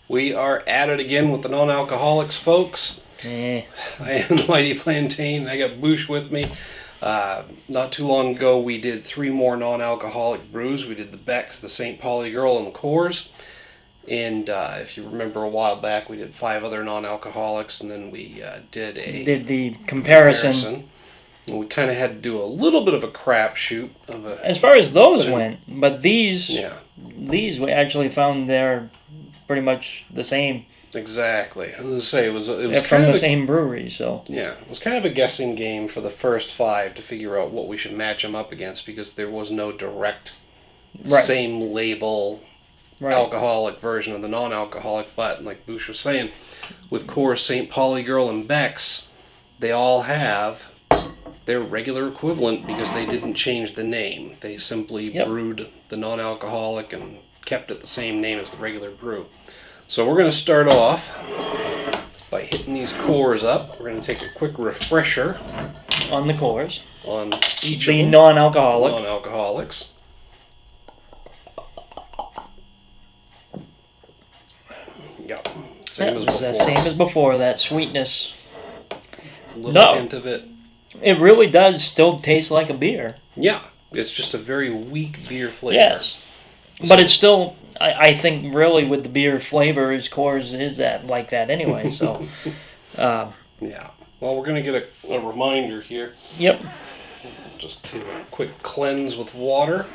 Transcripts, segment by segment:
We are at it again with the non-alcoholics, folks. I am the Mighty Plantain. I got Bouch with me. Not too long ago, we did 3 more non-alcoholic brews. We did the Beck, the St Pauli Girl, and the Coors. And if you remember a while back, we did 5 other non-alcoholics, and then we did the comparison. And we kind of had to do a little bit of a crapshoot. As far as those went, but these we actually found they're pretty much the same. Exactly. I was going to say, it was they're from the same brewery, so. Yeah, it was kind of a guessing game for the first 5 to figure out what we should match them up against, because there was no direct same label alcoholic version of the non-alcoholic. But like Bouch was saying, with Coors, St Pauli Girl, and Beck's, they all have their regular equivalent because they didn't change the name. They simply brewed the non-alcoholic and kept it the same name as the regular brew. So we're going to start off by hitting these Coors up. We're going to take a quick refresher on the Coors, on each the of them. Non-alcoholics. Yep. Same as before. Same as before. That sweetness. A little hint of it. It really does still taste like a beer. Yeah, it's just a very weak beer flavor. Yes, but it's still. I think really with the beer flavor, Coors is that like that anyway. So. Yeah. Well, we're gonna get a reminder here. Yep. Just do a quick cleanse with water.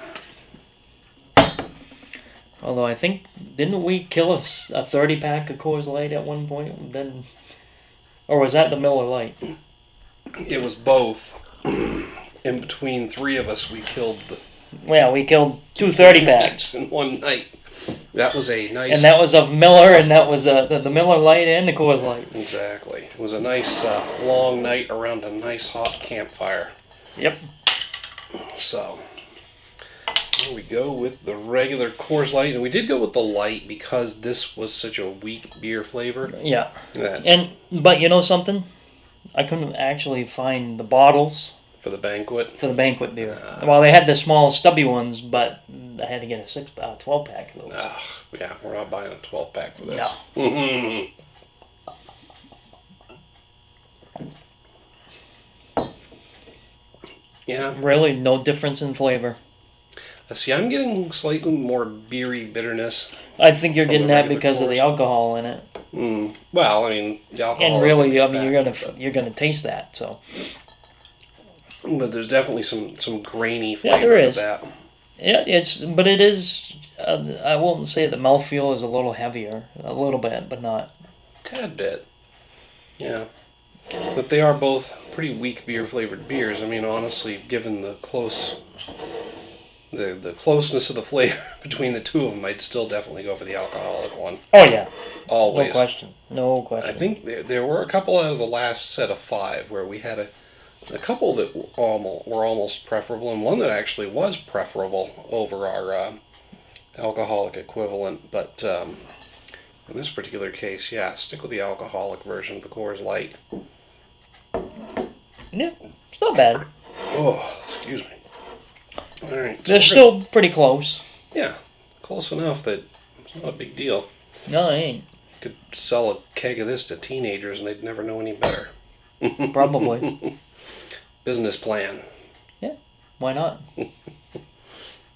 Although I think, didn't we kill a 30-pack of Coors Light at one point? Then, or was that the Miller Lite? It was both. In between 3 of us, we killed the... Well, we killed 2 30-packs. In one night. That was a nice... And that was of Miller, and that was the Miller Lite and the Coors Light. Exactly. It was a nice long night around a nice hot campfire. Yep. So... here we go with the regular Coors Light, and we did go with the light because this was such a weak beer flavor. Yeah. But you know something? I couldn't actually find the bottles for the banquet. For the banquet beer. Well, they had the small stubby ones, but I had to get a 12-pack of those. Yeah, we're not buying a 12-pack for this. No. Yeah. Really, no difference in flavor. See, I'm getting slightly more beery bitterness. I think you're getting that because of the alcohol in it. Well, I mean, the alcohol. And really, I mean, you're gonna taste that. So. But there's definitely some grainy flavor. Yeah, there is. To that. Yeah, but it is. I won't say the mouthfeel is a little heavier, a little bit, but not. Tad bit. Yeah. But they are both pretty weak beer flavored beers. I mean, honestly, given the closeness of the flavor between the 2 of them, I'd still definitely go for the alcoholic one. Oh yeah, always. No question. I think there were a couple out of the last set of 5 where we had a couple that were almost preferable, and one that actually was preferable over our alcoholic equivalent. But in this particular case, yeah, stick with the alcoholic version of the Coors Light. Yeah, it's not bad. Oh, excuse me. All right. They're still pretty close. Yeah, close enough that it's not a big deal. No, it ain't. Could sell a keg of this to teenagers and they'd never know any better. Probably. Business plan. Yeah, why not? All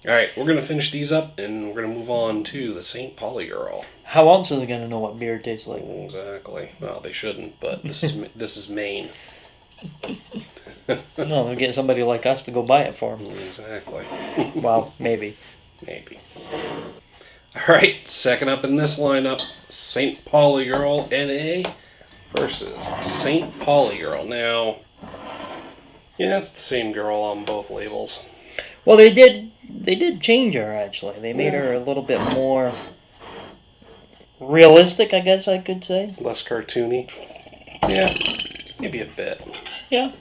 right, we're going to finish these up and we're going to move on to the St Pauli Girl. How else are they going to know what beer tastes like? Exactly. Well, they shouldn't, but this is Maine. No, they'll get somebody like us to go buy it for them. Exactly. Well, maybe. Maybe. All right, second up in this lineup, St Pauli Girl NA versus St Pauli Girl. Now, yeah, it's the same girl on both labels. Well, they did change her, actually. They made her a little bit more realistic, I guess I could say. Less cartoony. Yeah, maybe a bit. Yeah.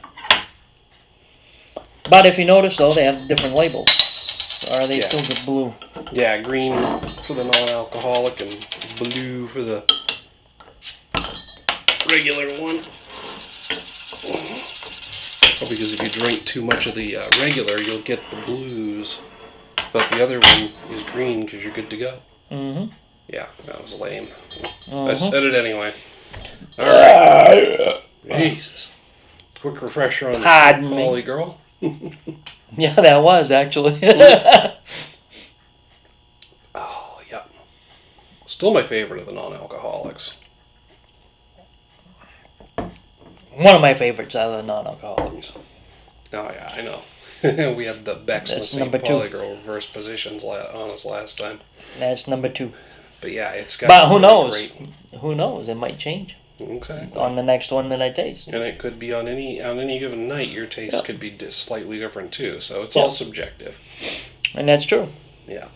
But if you notice, though, they have different labels. Or are they still the blue? Yeah, green for the non-alcoholic and blue for the regular one. Well, because if you drink too much of the regular, you'll get the blues. But the other one is green because you're good to go. Mm-hmm. Yeah, that was lame. Uh-huh. I said it anyway. All right. Jesus. Quick refresher on the St Pauli Girl. Yeah, that was actually. Oh, yep. Still my favorite of the non-alcoholics. One of my favorites out of the non-alcoholics. Oh, yeah, I know. We had the Becks and the St Pauli Girl reverse positions on us last time. That's number 2. But yeah, it's got. But who knows? Who knows? It might change. Exactly. On the next one that I taste. And it could be on any given night. Your taste could be slightly different too. So it's all subjective. And that's true. Yeah.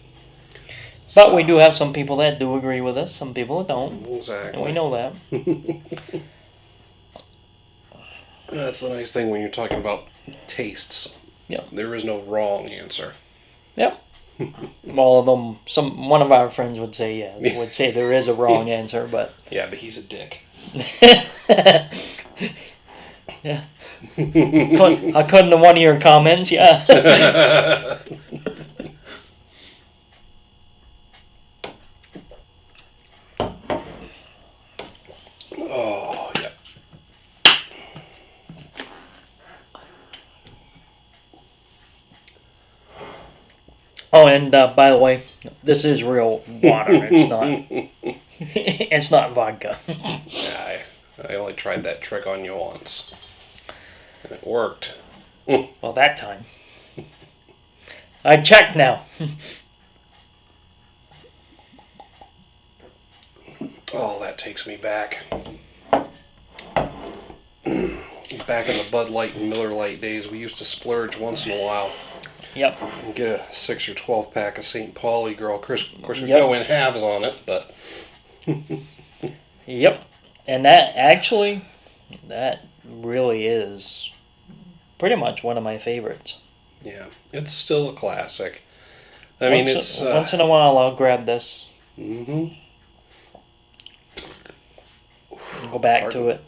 But we do have some people that do agree with us. Some people that don't. Exactly. And we know that. That's the nice thing when you're talking about tastes. Yeah. There is no wrong answer. Yep. All of them. One of our friends would say would say there is a wrong answer, but yeah, but he's a dick. Yeah. According to one of your comments, yeah. Oh, yeah. Oh, and by the way, this is real water. It's not. It's not vodka. Yeah, I only tried that trick on you once, and it worked. Well, that time. I checked now. Oh, that takes me back. Back in the Bud Light and Miller Lite days, we used to splurge once in a while. Yep. And get a 6 or 12 pack of St Pauli Girl. Of course, we go in halves on it, but. Yep. And that really is pretty much one of my favorites. Yeah, it's still a classic. I mean, it's once in a while I'll grab this. Mm-hmm. Go back to it.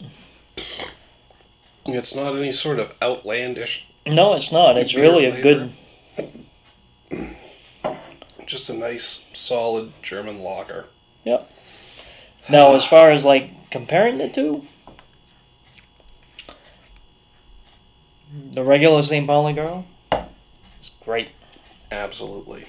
It's not any sort of outlandish. No, it's not. It's really a good. Just a nice, solid German lager. Yep. Now, as far as like comparing the two, the regular St. Pauli Girl is great. Absolutely.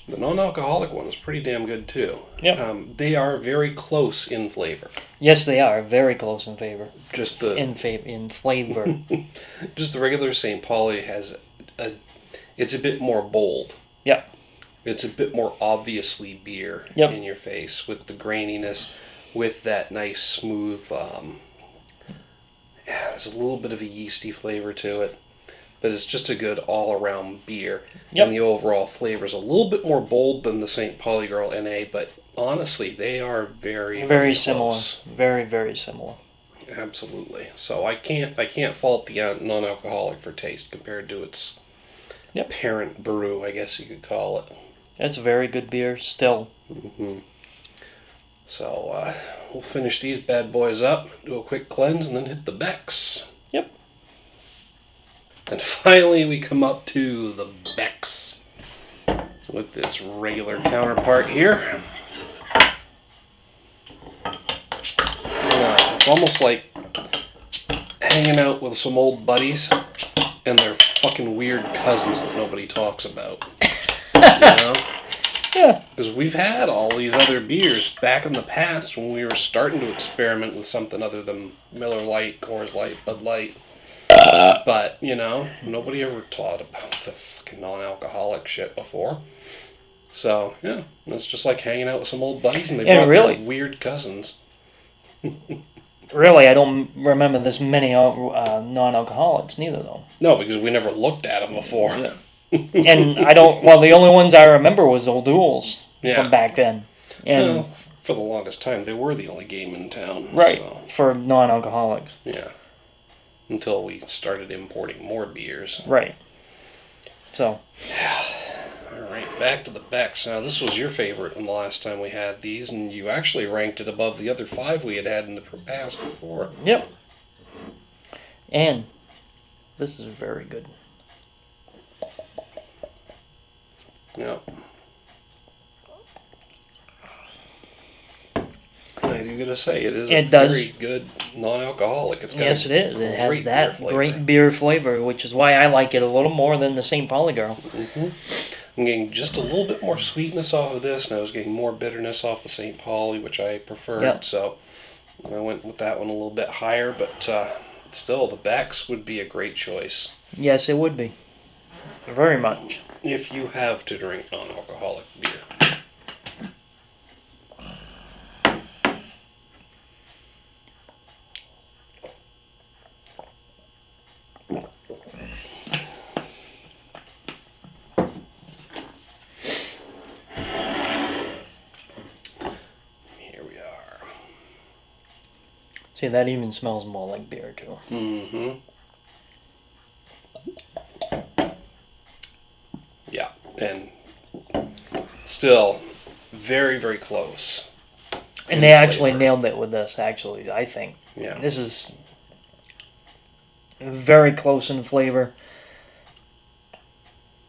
The non-alcoholic one is pretty damn good too. Yep. They are very close in flavor. Yes, they are very close in flavor. Just the in flavor. Just the regular St. Pauli it's a bit more bold. Yep. It's a bit more obviously beer in your face with the graininess, with that nice smooth. There's a little bit of a yeasty flavor to it. But it's just a good all-around beer. Yep. And the overall flavor is a little bit more bold than the St. Pauli Girl NA, but honestly, they are very, very similar. Very, very similar. Absolutely. So I can't fault the non-alcoholic for taste compared to its parent brew, I guess you could call it. It's a very good beer still. Mm-hmm. So we'll finish these bad boys up, do a quick cleanse, and then hit the Becks. Yep. And finally, we come up to the Becks with its regular counterpart here. It's almost like hanging out with some old buddies and their fucking weird cousins that nobody talks about. You know? Yeah. Because we've had all these other beers back in the past when we were starting to experiment with something other than Miller Lite, Coors Light, Bud Light. But, you know, nobody ever taught about the fucking non-alcoholic shit before. So, yeah, it's just like hanging out with some old buddies and they brought their weird cousins. Really, I don't remember this many non-alcoholics neither, though. No, because we never looked at them before. Yeah. And the only ones I remember was Old Duels from back then. And well, for the longest time, they were the only game in town. Right, so. For non-alcoholics. Yeah. Until we started importing more beers. Right. So. Alright, back to the Becks. Now, this was your favorite when the last time we had these, and you actually ranked it above the other 5 we had in the past before. Yep. And this is very good. Yep. I do gotta say, it is It very good non-alcoholic. It's got yes, it is. It has that flavor. great beer flavor, which is why I like it a little more than the St. Pauli Girl. Mm-hmm. I'm getting just a little bit more sweetness off of this, and I was getting more bitterness off the St. Pauli, which I preferred. Yep. So I went with that one a little bit higher, but still, the Beck's would be a great choice. Yes, it would be. Very much. If you have to drink non-alcoholic beer. Here we are. See, that even smells more like beer, too. Mm-hmm. Yeah, and still very, very close. And they actually nailed it with this, actually, I think. Yeah. This is very close in flavor.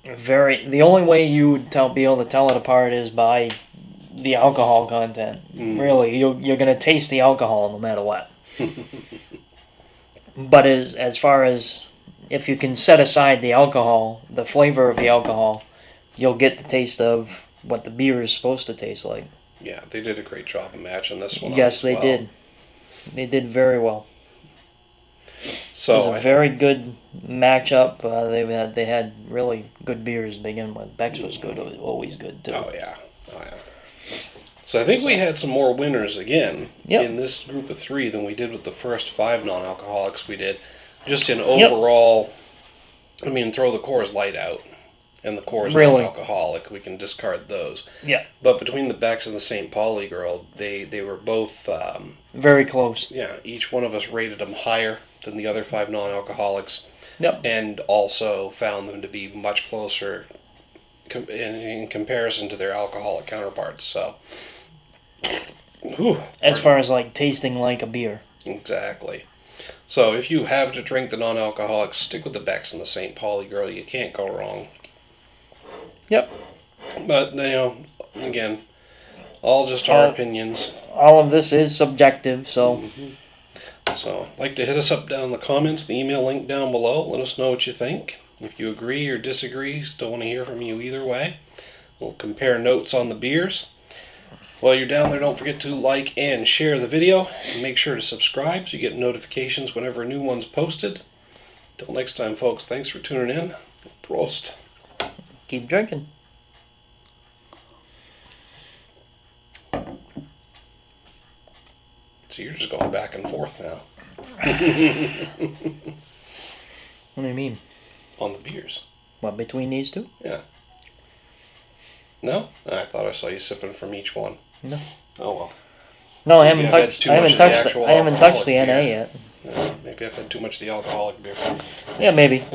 The only way you would be able to tell it apart is by the alcohol content. Really, you're going to taste the alcohol no matter what. But as far as if you can set aside the alcohol, the flavor of the alcohol, you'll get the taste of what the beer is supposed to taste like. Yeah, they did a great job of matching this one. Yes, they did. They did very well. So it was a very good matchup. They had really good beers to begin with. Beck's was good, always good too. Oh yeah. So I think we had some more winners again in this group of 3 than we did with the first 5 non-alcoholics we did. Just in overall, I mean, throw the Coors Light out and the Coors non-alcoholic, we can discard those. Yeah. But between the Becks and the St. Pauli Girl, they were both very close. Yeah, each one of us rated them higher than the other 5 non-alcoholics. Yep. And also found them to be much closer in comparison to their alcoholic counterparts. So, as far as like tasting like a beer. Exactly. So if you have to drink the non-alcoholic, stick with the Becks and the St. Pauli Girl. You can't go wrong. Yep. But, again, all just our opinions. All of this is subjective, so... Mm-hmm. So, like to hit us up down in the comments, the email link down below. Let us know what you think. If you agree or disagree, still want to hear from you either way. We'll compare notes on the beers. While you're down there, don't forget to like and share the video. And make sure to subscribe so you get notifications whenever a new one's posted. Till next time, folks, thanks for tuning in. Prost. Keep drinking. So you're just going back and forth now. What do you mean? On the beers. What, between these two? Yeah. No? I thought I saw you sipping from each one. No. Oh well. No, I haven't touched the NA yet. Maybe I've had too much of the alcoholic beer. Yeah, maybe.